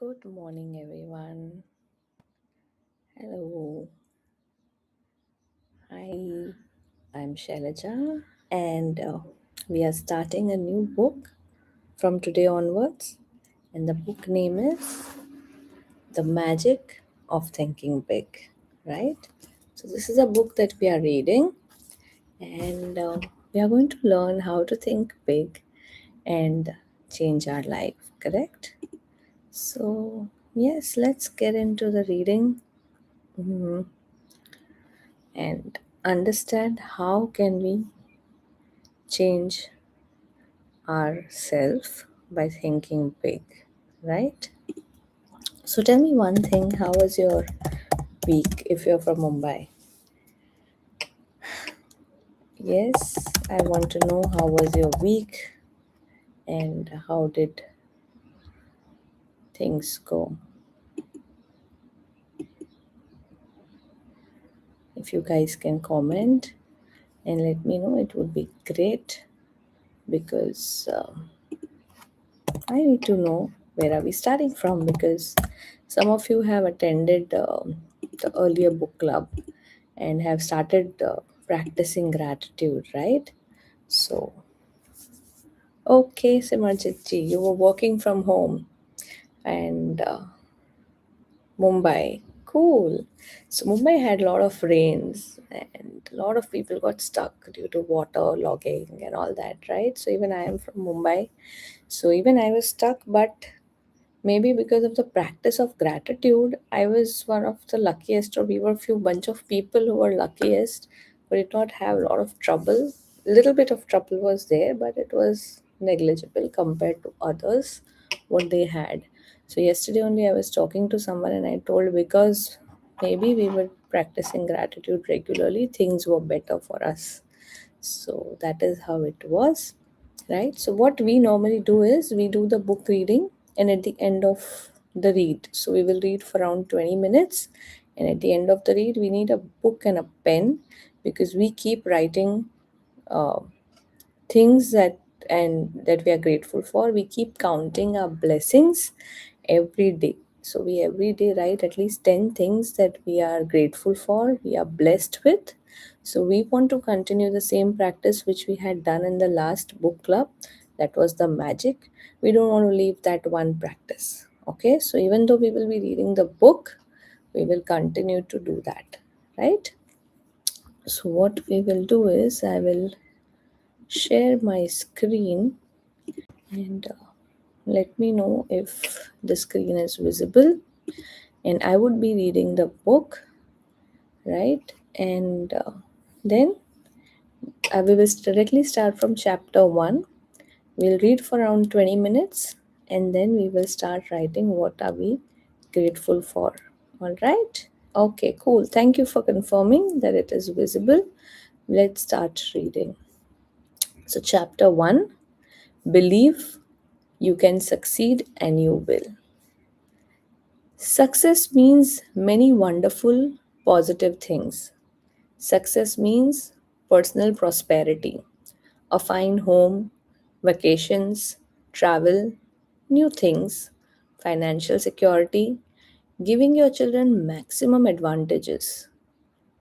Good morning, everyone. Hello. Hi, I'm Shailaja, and we are starting a new book from today onwards. And the book name is The Magic of Thinking Big, right? So, this is a book that we are reading, and we are going to learn how to think big and change our life, correct? So, yes, let's get into the reading. And understand how can we change ourselves by thinking big, right? So tell me one thing, how was your week if you're from Mumbai? Yes, I want to know how was your week and how did things go. If you guys can comment and let me know, it would be great because I need to know where are we starting from because some of you have attended the earlier book club and have started practicing gratitude, right? So, okay, Simarjit ji, you were working from home and Mumbai. Cool. So Mumbai had a lot of rains and a lot of people got stuck due to water logging and all that, right? So even I am from Mumbai. So even I was stuck, but maybe because of the practice of gratitude, I was one of the luckiest, or we were a few bunch of people who were luckiest who did not have a lot of trouble. Little bit of trouble was there, but it was negligible compared to others what they had. So yesterday only I was talking to someone and I told because maybe we were practicing gratitude regularly, things were better for us. So that is how it was, right? So what we normally do is we do the book reading, and at the end of the read, so we will read for around 20 minutes, and at the end of the read we need a book and a pen because we keep writing uh, things that we are grateful for. We keep counting our blessings every day. So we every day write at least 10 things that we are grateful for, we are blessed with. So we want to continue the same practice which we had done in the last book club. That was the magic. We don't want to leave that one practice. Okay, so even though we will be reading the book, we will continue to do that, right? So what we will do is I will share my screen and let me know if the screen is visible, and I would be reading the book, right? And then we will directly start from chapter 1. We'll read for around 20 minutes and then we will start writing what are we grateful for. All right? Okay, cool. Thank you for confirming that it is visible. Let's start reading. So chapter 1, believe you can succeed and you will. Success means many wonderful, positive things. Success means personal prosperity, a fine home, vacations, travel, new things, financial security, giving your children maximum advantages.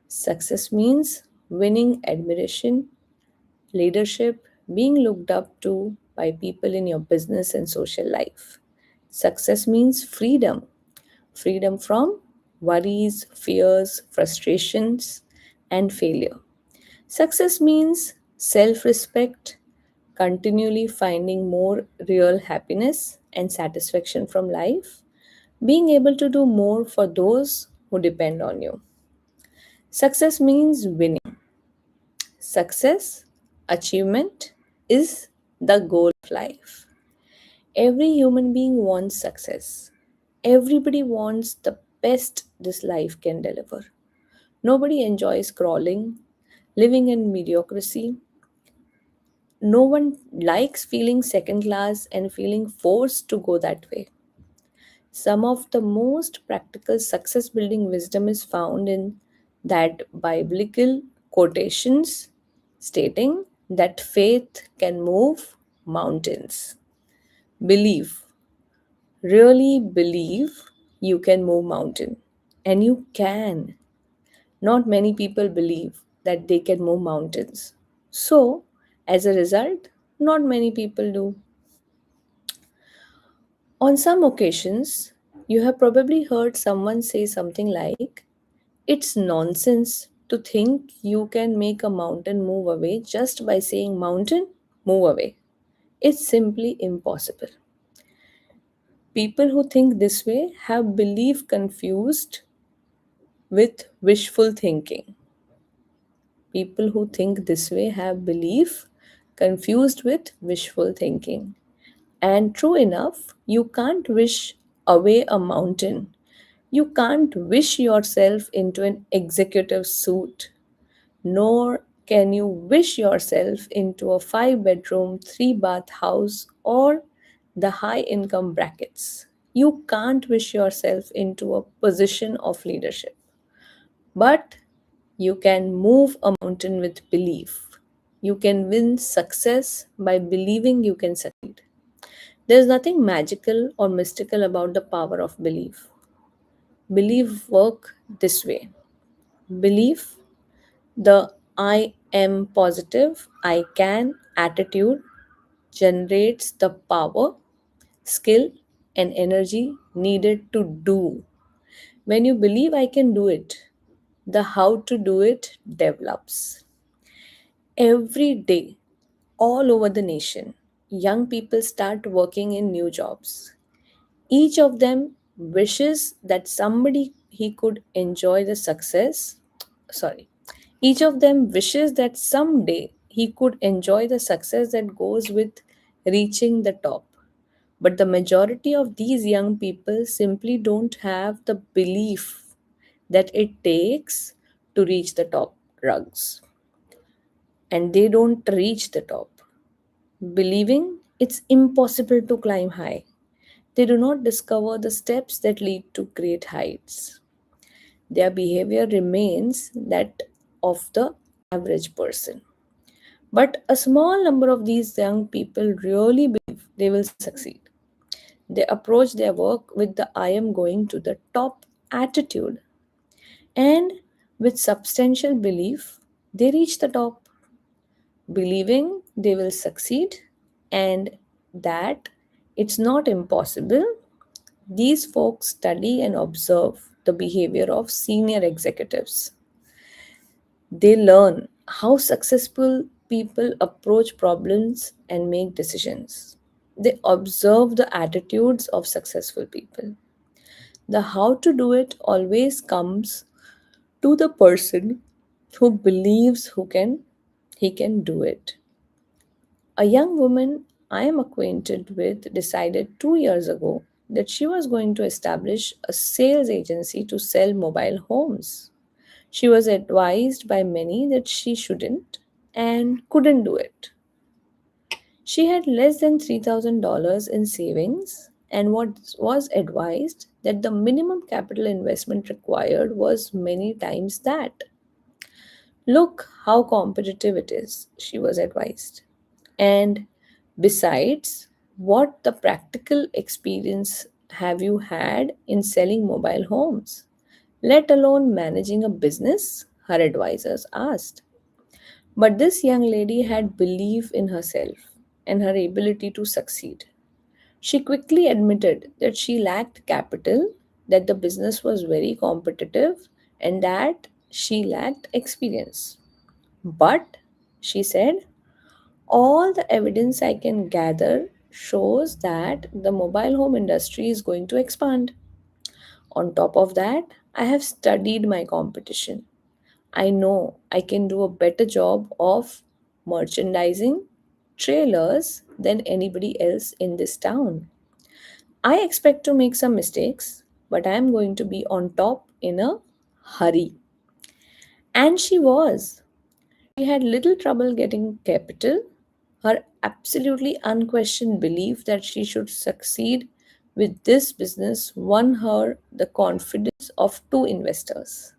Success means winning admiration, leadership, being looked up to by people in your business and social life. Success means freedom, freedom from worries, fears, frustrations, and failure. Success means self respect, continually finding more real happiness and satisfaction from life, being able to do more for those who depend on you. Success means winning. Success, achievement is the goal of life. Every human being wants success. Everybody wants the best this life can deliver. Nobody enjoys crawling, living in mediocrity. No one likes feeling second class and feeling forced to go that way. Some of the most practical success building wisdom is found in that biblical quotations stating that faith can move mountains. Believe, really believe you can move mountain, and you can. Not many people believe that they can move mountains. So, as a result, not many people do. On some occasions, you have probably heard someone say something like, "It's nonsense to think you can make a mountain move away just by saying, 'Mountain, move away.' It's simply impossible." People who think this way have belief confused with wishful thinking. People who think this way have belief confused with wishful thinking. And true enough, you can't wish away a mountain. You can't wish yourself into an executive suit, nor can you wish yourself into a 5 bedroom, 3 bath house or the high income brackets. You can't wish yourself into a position of leadership. But you can move a mountain with belief. You can win success by believing you can succeed. There's nothing magical or mystical about the power of belief. Belief work this way. Belief, the "I am positive, I can" attitude generates the power, skill, and energy needed to do. When you believe I can do it, the how to do it develops. Every day, all over the nation, young people start working in new jobs. Each of them wishes that somebody he could enjoy the success. Sorry. Each of them wishes that someday he could enjoy the success that goes with reaching the top. But the majority of these young people simply don't have the belief that it takes to reach the top rungs. And they don't reach the top, believing it's impossible to climb high. They do not discover the steps that lead to great heights. Their behavior remains that of the average person. But a small number of these young people really believe they will succeed. They approach their work with the "I am going to the top" attitude. And with substantial belief, they reach the top, believing they will succeed and that it's not impossible. These folks study and observe the behavior of senior executives. They learn how successful people approach problems and make decisions. They observe the attitudes of successful people. The how to do it always comes to the person who believes he can do it. A young woman I am acquainted with decided 2 years ago that she was going to establish a sales agency to sell mobile homes. She was advised by many that she shouldn't and couldn't do it. She had less than $3,000 in savings and was advised that the minimum capital investment required was many times that. "Look how competitive it is," she was advised. And besides, what the practical experience have you had in selling mobile homes, let alone managing a business? Her advisors asked. But this young lady had belief in herself and her ability to succeed. She quickly admitted that she lacked capital, that the business was very competitive, and that she lacked experience. But, she said, all the evidence I can gather shows that the mobile home industry is going to expand. On top of that, I have studied my competition. I know I can do a better job of merchandising trailers than anybody else in this town. I expect to make some mistakes, but I am going to be on top in a hurry. And she was. She had little trouble getting capital. Her absolutely unquestioned belief that she should succeed with this business won her the confidence of two investors.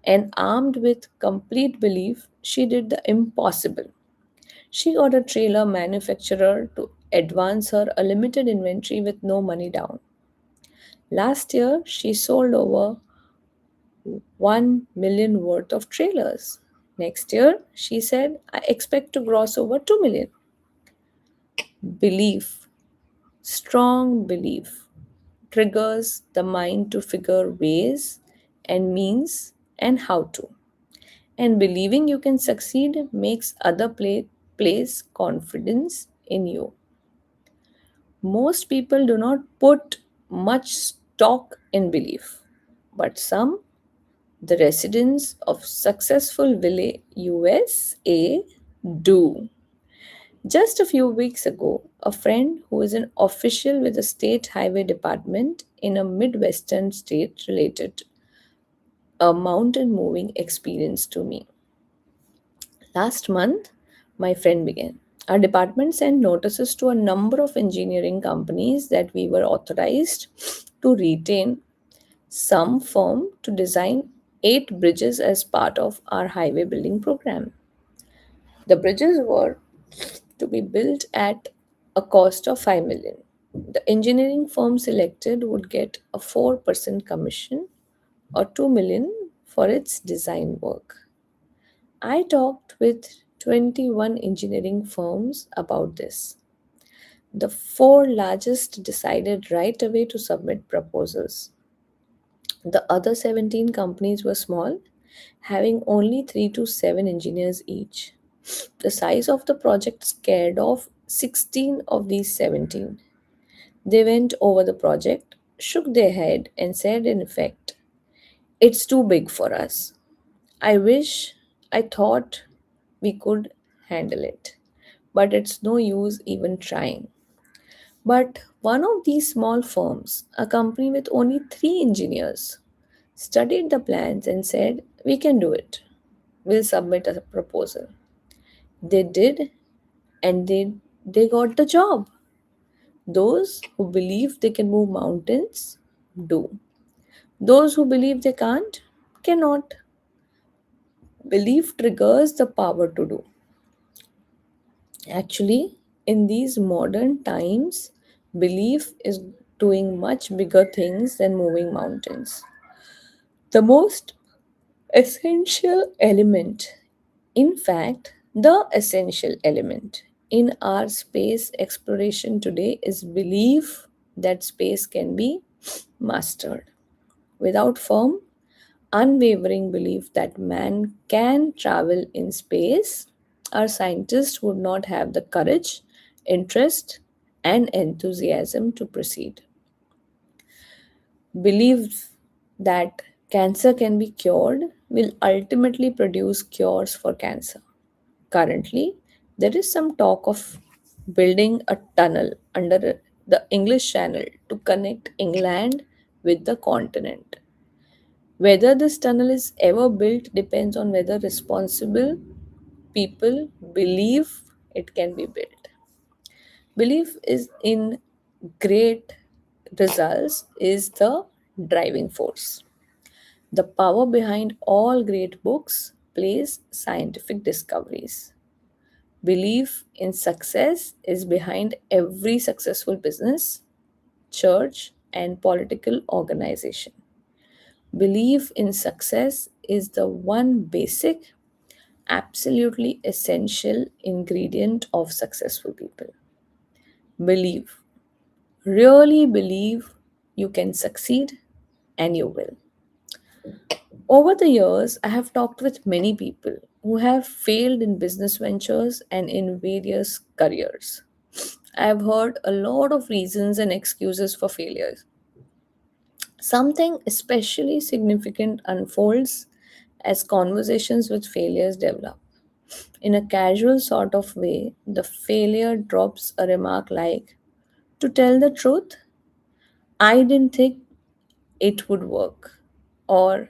And armed with complete belief, she did the impossible. She got a trailer manufacturer to advance her a limited inventory with no money down. Last year, she sold over 1 million worth of trailers. Next year, she said, I expect to gross over 2 million. Belief, strong belief, triggers the mind to figure ways and means and how to. And believing you can succeed makes other place confidence in you. Most people do not put much stock in belief, but some, the residents of successful USA, do. Just a few weeks ago, a friend who is an official with the state highway department in a Midwestern state related a mountain moving experience to me. Last month, my friend began. Our department sent notices to a number of engineering companies that we were authorized to retain some firm to design 8 bridges as part of our highway building program. The bridges were to be built at a cost of 5 million. The engineering firm selected would get a 4% commission or 2 million for its design work. I talked with 21 engineering firms about this. The four largest decided right away to submit proposals. The other 17 companies were small, having only 3 to 7 engineers each. The size of the project scared off 16 of these 17. They went over the project, shook their head, and said, in effect, it's too big for us. I wish I thought we could handle it, but it's no use even trying. But one of these small firms, a company with only 3 engineers, studied the plans and said, we can do it. We'll submit a proposal. They did, and they got the job. Those who believe they can move mountains do. Those who believe they can't cannot. Belief triggers the power to do. Actually, in these modern times, belief is doing much bigger things than moving mountains. The most essential element, in fact, the essential element in our space exploration today is belief that space can be mastered. Without firm, unwavering belief that man can travel in space, our scientists would not have the courage, interest, and enthusiasm to proceed. Belief that cancer can be cured will ultimately produce cures for cancer. Currently, there is some talk of building a tunnel under the English Channel to connect England with the continent. Whether this tunnel is ever built depends on whether responsible people believe it can be built. Belief is in great results is the driving force. The power behind all great books, plays, scientific discoveries. Belief in success is behind every successful business, church, and political organization. Belief in success is the one basic, absolutely essential ingredient of successful people. Believe, really believe you can succeed and you will. Over the years, I have talked with many people who have failed in business ventures and in various careers. I have heard a lot of reasons and excuses for failures. Something especially significant unfolds as conversations with failures develop. In a casual sort of way, the failure drops a remark like, to tell the truth, I didn't think it would work. Or,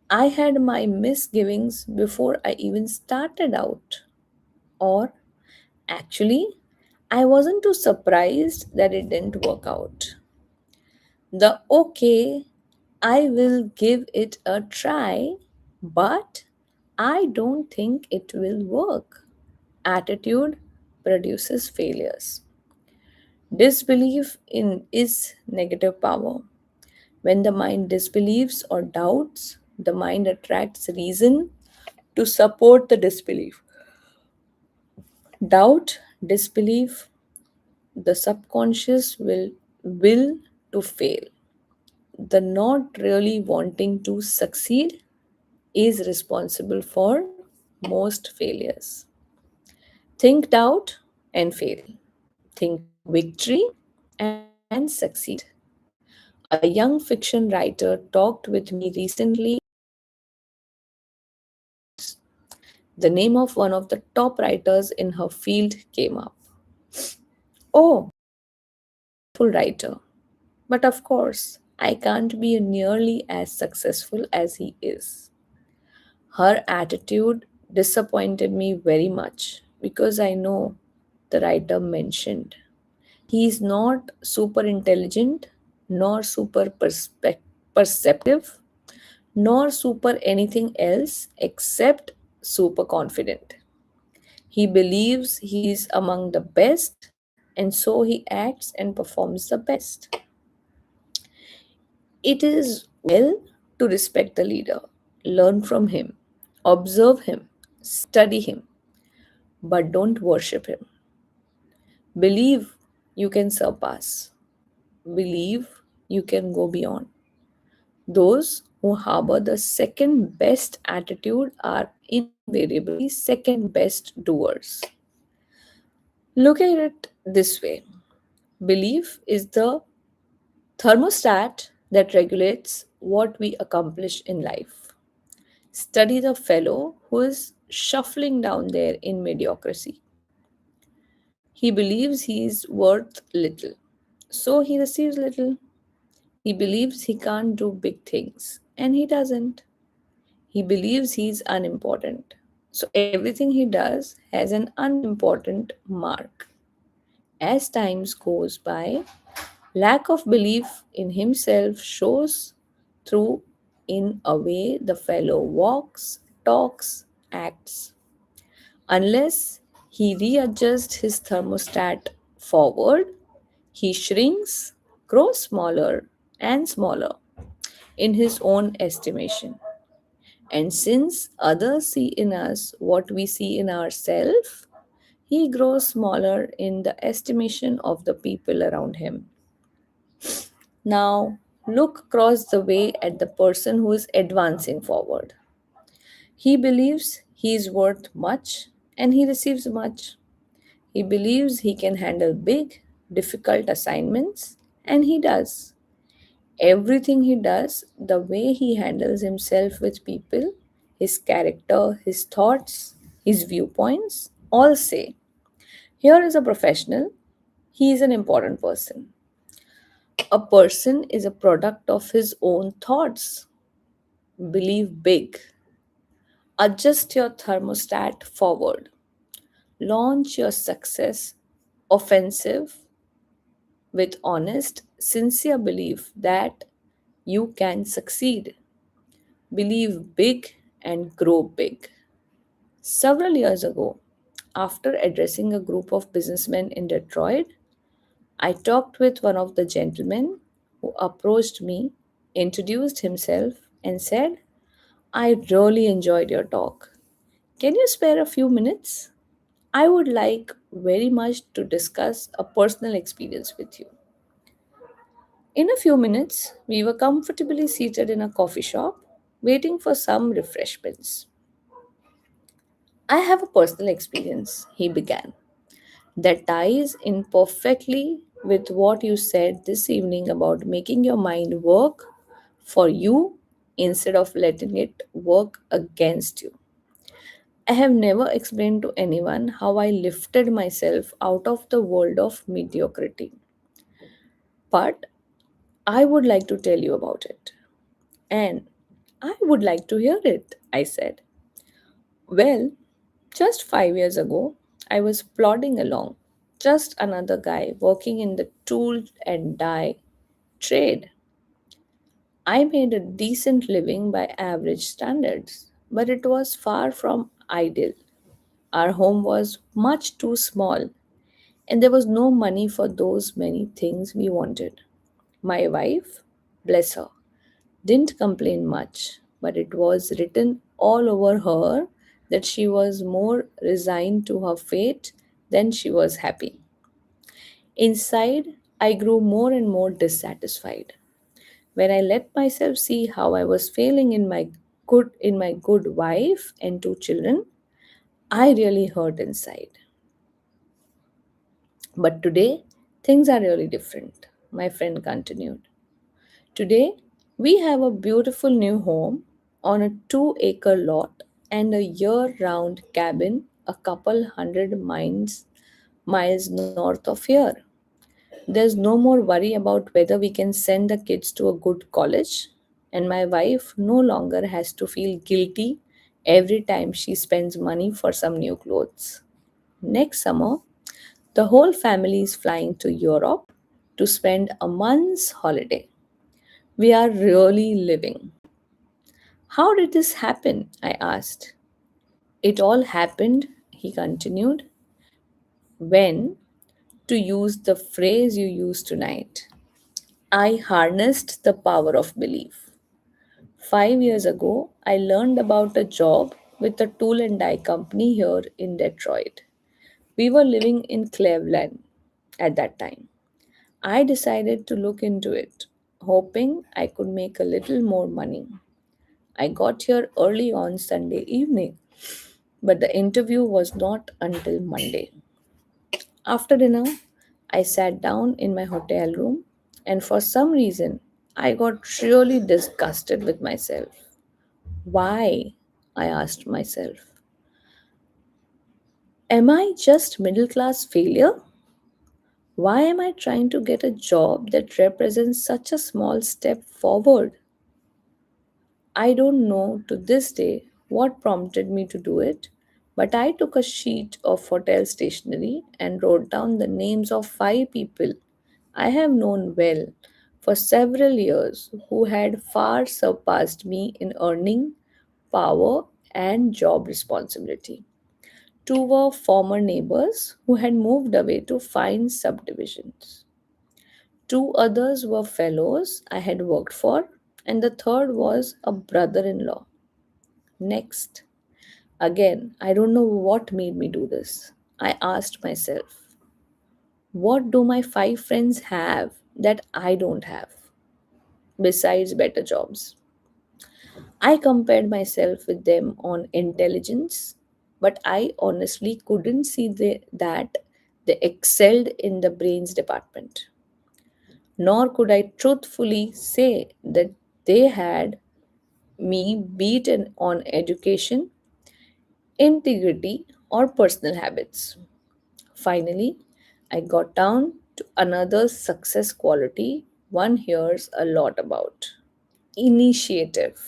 I had my misgivings before I even started out. Or, actually, I wasn't too surprised that it didn't work out. The okay, I will give it a try, but I don't think it will work. Attitude produces failures. Disbelief in is negative power. When the mind disbelieves or doubts, the mind attracts reason to support the disbelief. Doubt, disbelief, the subconscious will to fail. The not really wanting to succeed is responsible for most failures. Think doubt and fail. Think victory and succeed. A young fiction writer talked with me recently words. The name of one of the top writers in her field came up. Oh, full writer. But of course, I can't be nearly as successful as he is. Her attitude disappointed me very much because I know the writer mentioned. He is not super intelligent, nor super perceptive, nor super anything else except super confident. He believes he is among the best, and so he acts and performs the best. It is well to respect the leader, learn from him, observe him, study him, but don't worship him. Believe you can surpass, believe you can go beyond. Those who harbor the second best attitude are invariably second best doers. Look at it this way: belief is the thermostat that regulates what we accomplish in life. Study the fellow who is shuffling down there in mediocrity. He believes he is worth little, so he receives little. He believes he can't do big things, and he doesn't. He believes he's unimportant. So everything he does has an unimportant mark. As times goes by, lack of belief in himself shows through in a way the fellow walks, talks, acts. Unless he readjusts his thermostat forward, he shrinks, grows smaller and smaller in his own estimation. And since others see in us what we see in ourselves, he grows smaller in the estimation of the people around him. Now, look across the way at the person who is advancing forward. He believes he is worth much and he receives much. He believes he can handle big, difficult assignments and he does. Everything he does, the way he handles himself with people, his character, his thoughts, his viewpoints, all say, here is a professional, he is an important person. A person is a product of his own thoughts. Believe big. Adjust your thermostat forward. Launch your success offensive with honest, sincere belief that you can succeed. Believe big and grow big. Several years ago, after addressing a group of businessmen in Detroit, I talked with one of the gentlemen who approached me, introduced himself, and said, I really enjoyed your talk. Can you spare a few minutes? I would like very much to discuss a personal experience with you. In a few minutes, we were comfortably seated in a coffee shop, waiting for some refreshments. I have a personal experience, he began, that ties in perfectly with what you said this evening about making your mind work for you instead of letting it work against you. I have never explained to anyone how I lifted myself out of the world of mediocrity, but I would like to tell you about it. And I would like to hear it, I said. Well, just 5 years ago, I was plodding along, just another guy working in the tool and die trade. I made a decent living by average standards, but it was far from ideal. Our home was much too small, and there was no money for those many things we wanted. My wife, bless her, didn't complain much, but it was written all over her that she was more resigned to her fate than she was happy. Inside, I grew more and more dissatisfied. When I let myself see how I was failing in my good wife and two children, I really hurt inside. But today, things are really different, my friend continued. Today, we have a beautiful new home on a 2-acre lot and a year round cabin a couple hundred miles north of here. There's no more worry about whether we can send the kids to a good college, and my wife no longer has to feel guilty every time she spends money for some new clothes. Next summer, the whole family is flying to Europe to spend a month's holiday. We are really living. How did this happen? I asked. It all happened, he continued, when, to use the phrase you used tonight, I harnessed the power of belief. 5 years ago, I learned about a job with a tool and die company here in Detroit. We were living in Cleveland at that time. I decided to look into it, hoping I could make a little more money. I got here early on Sunday evening, but the interview was not until Monday. After dinner, I sat down in my hotel room, and for some reason, I got really disgusted with myself. Why? I asked myself. Am I just middle class failure? Why am I trying to get a job that represents such a small step forward? I don't know to this day what prompted me to do it, but I took a sheet of hotel stationery and wrote down the names of 5 people I have known well for several years who had far surpassed me in earning, power, and job responsibility. Two were former neighbors who had moved away to fine subdivisions. Two others were fellows I had worked for, and the third was a brother in law. Next, again, I don't know what made me do this. I asked myself, what do my 5 friends have that I don't have besides better jobs? I compared myself with them on intelligence, but I honestly couldn't see that they excelled in the brains department. Nor could I truthfully say that they had me beaten on education, integrity, or personal habits. Finally, I got down to another success quality one hears a lot about: initiative.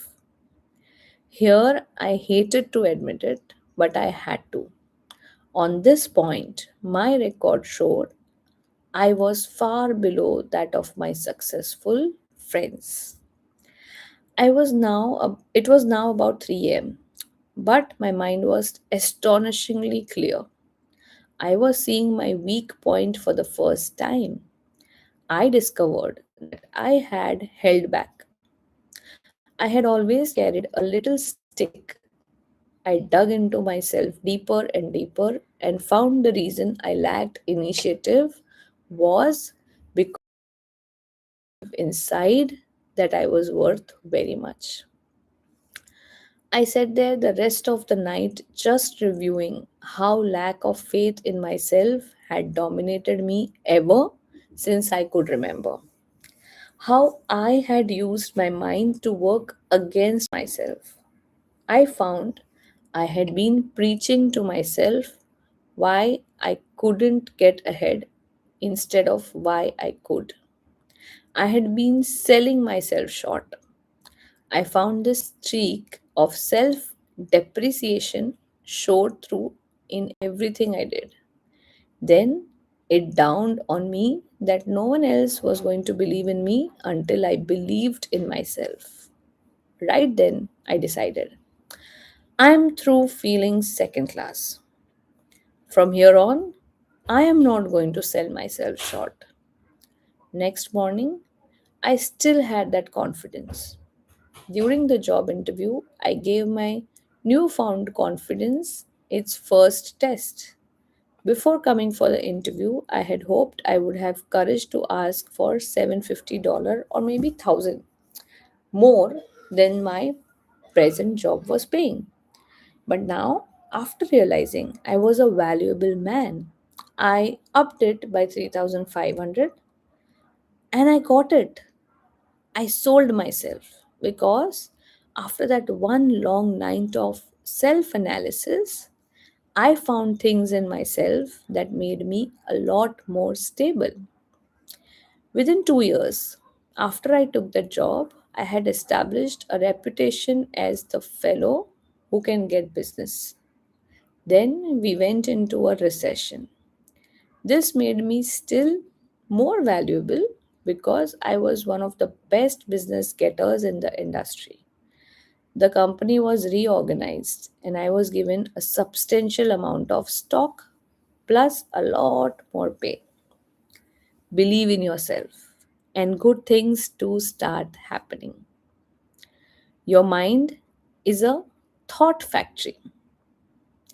Here, I hated to admit it, but I had to. On this point, my record showed I was far below that of my successful friends. It was now about 3 a.m., but my mind was astonishingly clear. I was seeing my weak point for the first time. I discovered that I had held back. I had always carried a little stick. I dug into myself deeper and deeper and found the reason I lacked initiative was because inside that I was worth very much. I sat there the rest of the night just reviewing how lack of faith in myself had dominated me ever since I could remember. How I had used my mind to work against myself. I found I had been preaching to myself why I couldn't get ahead instead of why I could. I had been selling myself short. I found this streak of self depreciation showed through in everything I did. Then it dawned on me that no one else was going to believe in me until I believed in myself. Right then, I decided I'm through feeling second class. From here on, I am not going to sell myself short. Next morning, I still had that confidence. During the job interview, I gave my newfound confidence its first test. Before coming for the interview, I had hoped I would have courage to ask for $750 or maybe 1000 more than my present job was paying. But now, after realizing I was a valuable man, I upped it by 3500 and I got it. I sold myself because after that one long night of self analysis, I found things in myself that made me a lot more stable. Within 2 years, after I took the job, I had established a reputation as the fellow who can get business. Then we went into a recession. This made me still more valuable because I was one of the best business getters in the industry. The company was reorganized and I was given a substantial amount of stock plus a lot more pay. Believe in yourself, and good things do start happening. Your mind is a thought factory.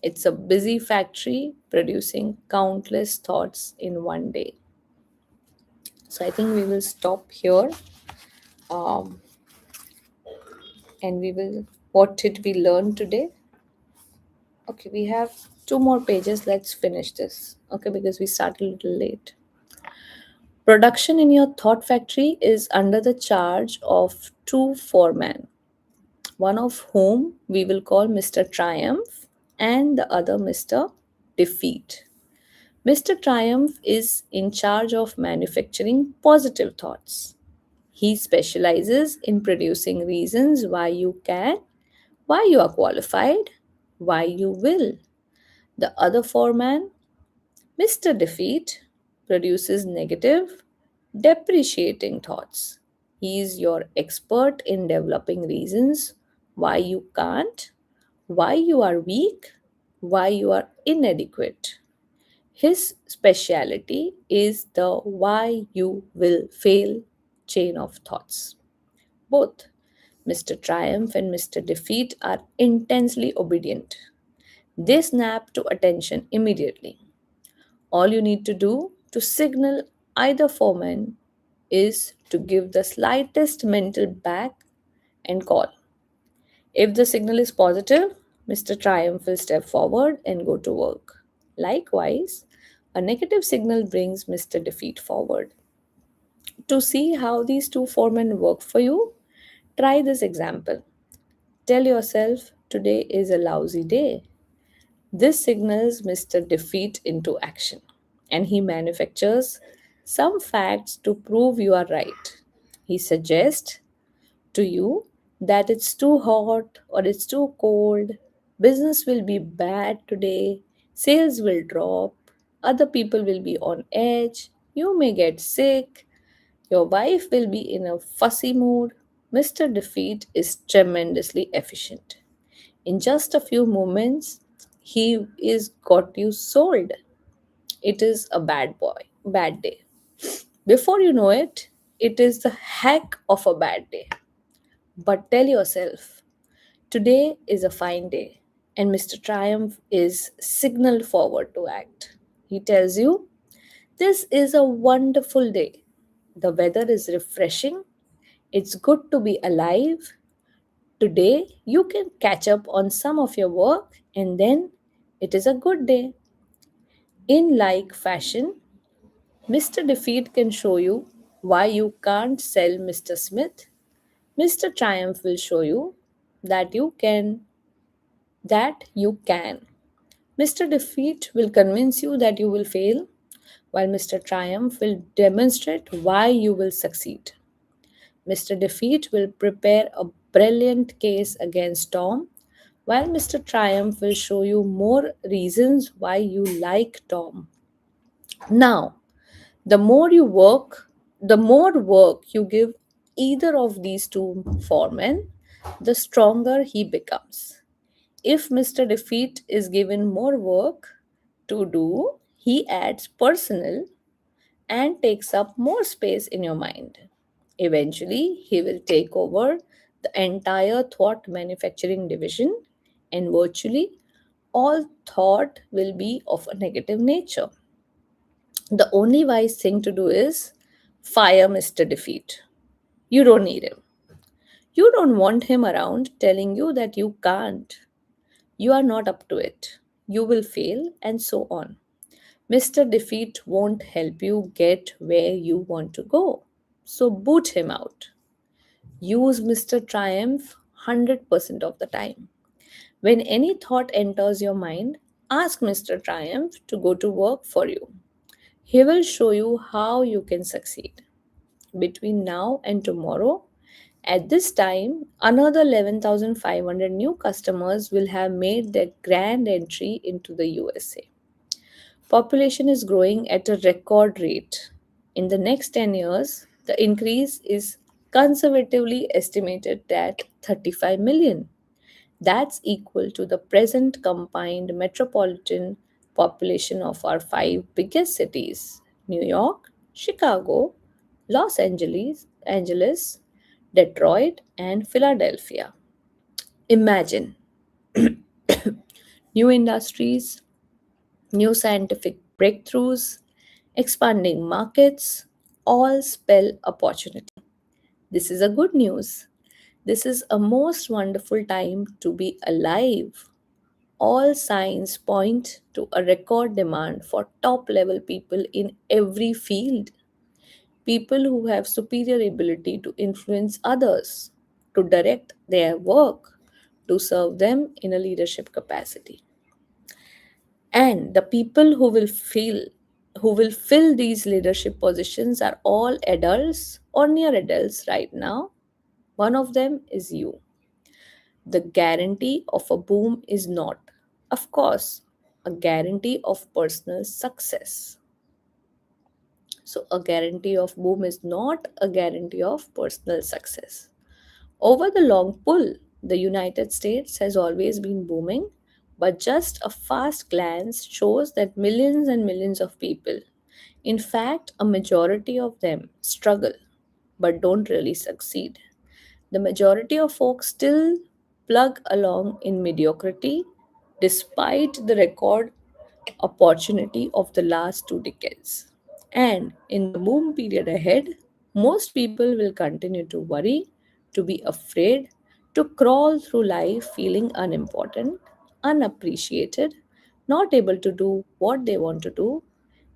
It's a busy factory producing countless thoughts in one day. So I think we will stop here, um, and we will. What did we learn today? Okay, we have two more pages. Let's finish this. Okay, because we started a little late. Production in your thought factory is under the charge of two foremen, one of whom we will call Mr. Triumph and the other Mr. Defeat. Mr. Triumph is in charge of manufacturing positive thoughts. He specializes in producing reasons why you can, why you are qualified, why you will. The other foreman, Mr. Defeat, produces negative, depreciating thoughts. He is your expert in developing reasons why you can't, why you are weak, why you are inadequate. His specialty is the why you will fail chain of thoughts. Both Mr. Triumph and Mr. Defeat are intensely obedient. They snap to attention immediately. All you need to do to signal either foreman is to give the slightest mental back and call. If the signal is positive, Mr. Triumph will step forward and go to work. Likewise, a negative signal brings Mr. Defeat forward. To see how these two foremen work for you, try this example. Tell yourself, today is a lousy day. This signals Mr. Defeat into action, and he manufactures some facts to prove you are right. He suggests to you that it's too hot or it's too cold, business will be bad today, sales will drop, other people will be on edge, you may get sick, your wife will be in a fussy mood. Mr. Defeat is tremendously efficient. In just a few moments, he is got you sold. It is a bad day. Before you know it, it is the heck of a bad day. But tell yourself, today is a fine day, and Mr. Triumph is signaled forward to act. He tells you, this is a wonderful day. The weather is refreshing. It's good to be alive. Today, you can catch up on some of your work, and then it is a good day. In like fashion, Mr. Defeat can show you why you can't sell Mr. Smith. Mr. Triumph will show you that you can. Mr. Defeat will convince you that you will fail, while Mr. Triumph will demonstrate why you will succeed. Mr. Defeat will prepare a brilliant case against Tom, while Mr. Triumph will show you more reasons why you like Tom. Now, the more work you give either of these two foremen, the stronger he becomes. If Mr. Defeat is given more work to do, he adds personal and takes up more space in your mind. Eventually, he will take over the entire thought manufacturing division, and virtually all thought will be of a negative nature. The only wise thing to do is fire Mr. Defeat. You don't need him. You don't want him around telling you that you can't, you are not up to it, you will fail, and so on. Mr. Defeat won't help you get where you want to go. So boot him out. Use Mr. Triumph 100% of the time. When any thought enters your mind, ask Mr. Triumph to go to work for you. He will show you how you can succeed. Between now and tomorrow, at this time, another 11,500 new customers will have made their grand entry into the USA. Population is growing at a record rate. In the next 10 years, the increase is conservatively estimated at 35 million. That's equal to the present combined metropolitan population of our five biggest cities: New York, Chicago, Los Angeles, Detroit, and Philadelphia. Imagine new industries, new scientific breakthroughs, expanding markets, all spell opportunity. This is a good news. This is a most wonderful time to be alive. All signs point to a record demand for top level people in every field. People who have superior ability to influence others, to direct their work, to serve them in a leadership capacity. And the people who will fill these leadership positions are all adults or near adults right now. One of them is you. The guarantee of a boom is not, of course, a guarantee of personal success. So, a guarantee of boom is not a guarantee of personal success. Over the long pull, the United States has always been booming, but just a fast glance shows that millions and millions of people, in fact, a majority of them, struggle but don't really succeed. The majority of folks still plug along in mediocrity despite the record opportunity of the last 2 decades. And in the boom period ahead, most people will continue to worry, to be afraid, to crawl through life feeling unimportant, unappreciated, not able to do what they want to do.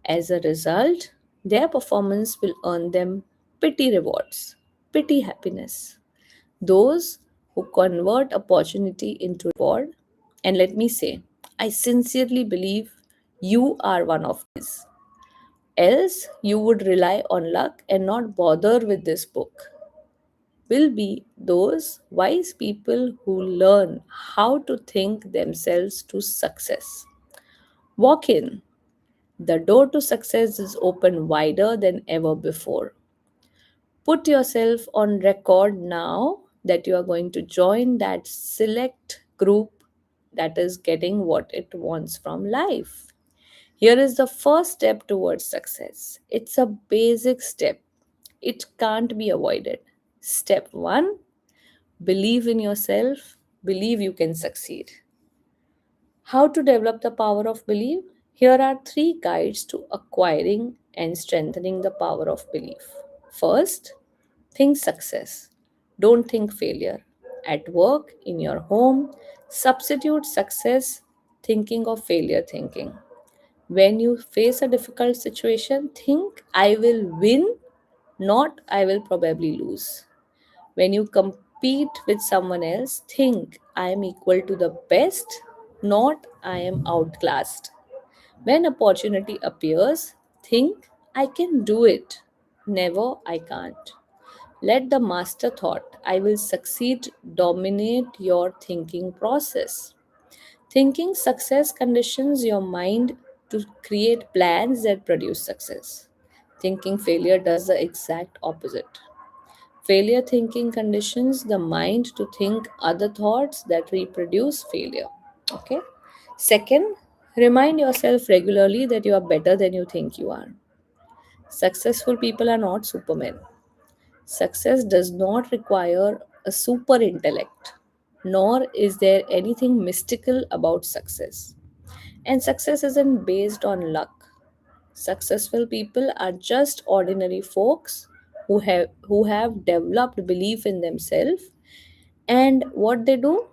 As a result, their performance will earn them pity rewards, pity happiness. Those who convert opportunity into reward. And let me say, I sincerely believe you are one of these. Else, you would rely on luck and not bother with this book. Will be those wise people who learn how to think themselves to success. Walk in. The door to success is open wider than ever before. Put yourself on record now that you are going to join that select group that is getting what it wants from life. Here is the first step towards success. It's a basic step, it can't be avoided. Step one: believe in yourself, believe you can succeed. How to develop the power of belief? Here are three guides to acquiring and strengthening the power of belief. First, think success. Don't think failure. At work, in your home, substitute success thinking of failure thinking. When you face a difficult situation, think I will win, not I will probably lose. When you compete with someone else, think I am equal to the best, not I am outclassed. When opportunity appears, think I can do it, never I can't. Let the master thought, I will succeed, dominate your thinking process. Thinking success conditions your mind to create plans that produce success. Thinking failure does the exact opposite. Failure thinking conditions the mind to think other thoughts that reproduce failure. Okay. Second, remind yourself regularly that you are better than you think you are. Successful people are not supermen. Success does not require a super intellect, nor is there anything mystical about success. And success isn't based on luck. Successful people are just ordinary folks who have developed belief in themselves, and what they do,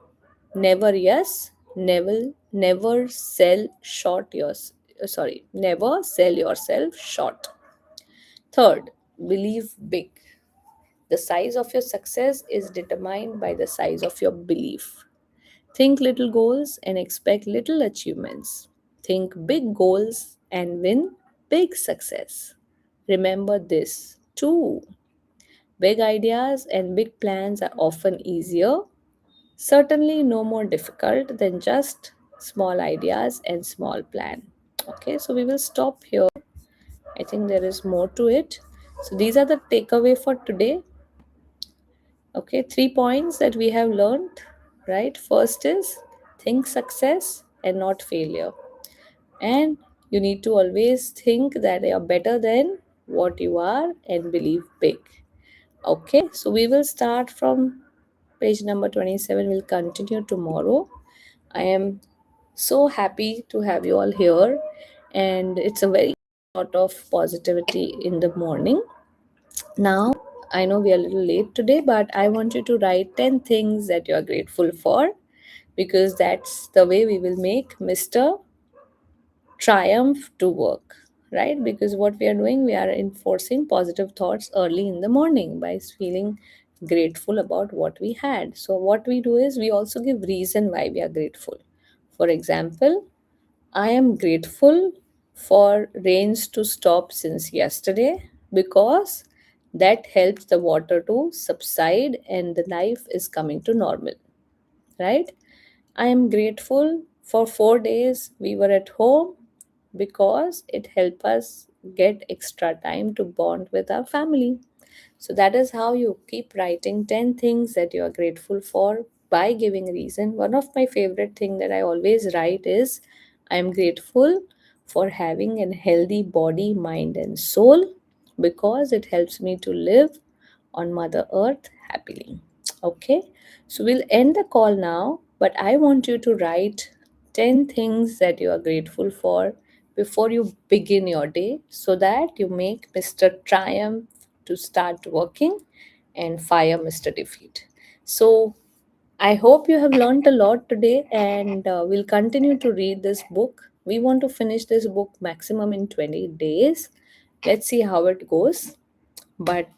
never yes, never sell short yours sorry, never sell yourself short. Third, believe big. The size of your success is determined by the size of your belief. Think little goals and expect little achievements. Think big goals and win big success. Remember this too. Big ideas and big plans are often easier, certainly no more difficult than just small ideas and small plan. Okay, so we will stop here. I think there is more to it. So these are the takeaway for today. Okay, 3 points that we have learned, right? First is think success and not failure. And you need to always think that you are better than what you are and believe big. Okay, so we will start from page number 27. We'll continue tomorrow. I am so happy to have you all here, and it's a very lot of positivity in the morning. Now, I know we are a little late today, but I want you to write 10 things that you are grateful for, because that's the way we will make Mr. Triumph to work, right? Because what we are doing, we are enforcing positive thoughts early in the morning by feeling grateful about what we had. So, what we do is we also give reason why we are grateful. For example, I am grateful for rains to stop since yesterday because that helps the water to subside and the life is coming to normal, right? I am grateful for 4 days we were at home because it helped us get extra time to bond with our family. So that is how you keep writing 10 things that you are grateful for by giving reason. One of my favorite thing that I always write is I am grateful for having a healthy body, mind and soul because it helps me to live on Mother Earth happily. Okay, so we'll end the call now, but I want you to write 10 things that you are grateful for before you begin your day so that you make Mr. Triumph to start working and fire Mr. Defeat. So, I hope you have learned a lot today, and we'll continue to read this book. We want to finish this book maximum in 20 days. Let's see how it goes, but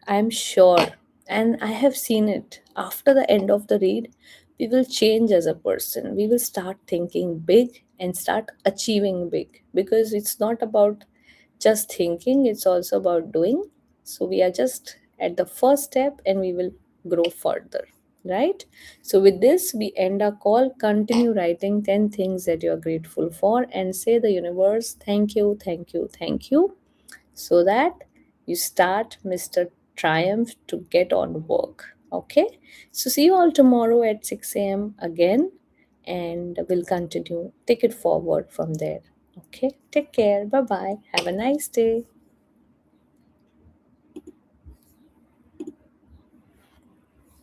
I'm sure, and I have seen it, after the end of the read, we will change as a person. We will start thinking big and start achieving big, because it's not about just thinking, it's also about doing. So we are just at the first step and we will grow further, right? So with this we end our call. Continue writing 10 things that you are grateful for and say the universe thank you, thank you, thank you, so that you start Mr. Triumph to get on work. Okay, so see you all tomorrow at 6 a.m. again, and we'll continue. Take it forward from there. Okay, take care. Bye bye. Have a nice day.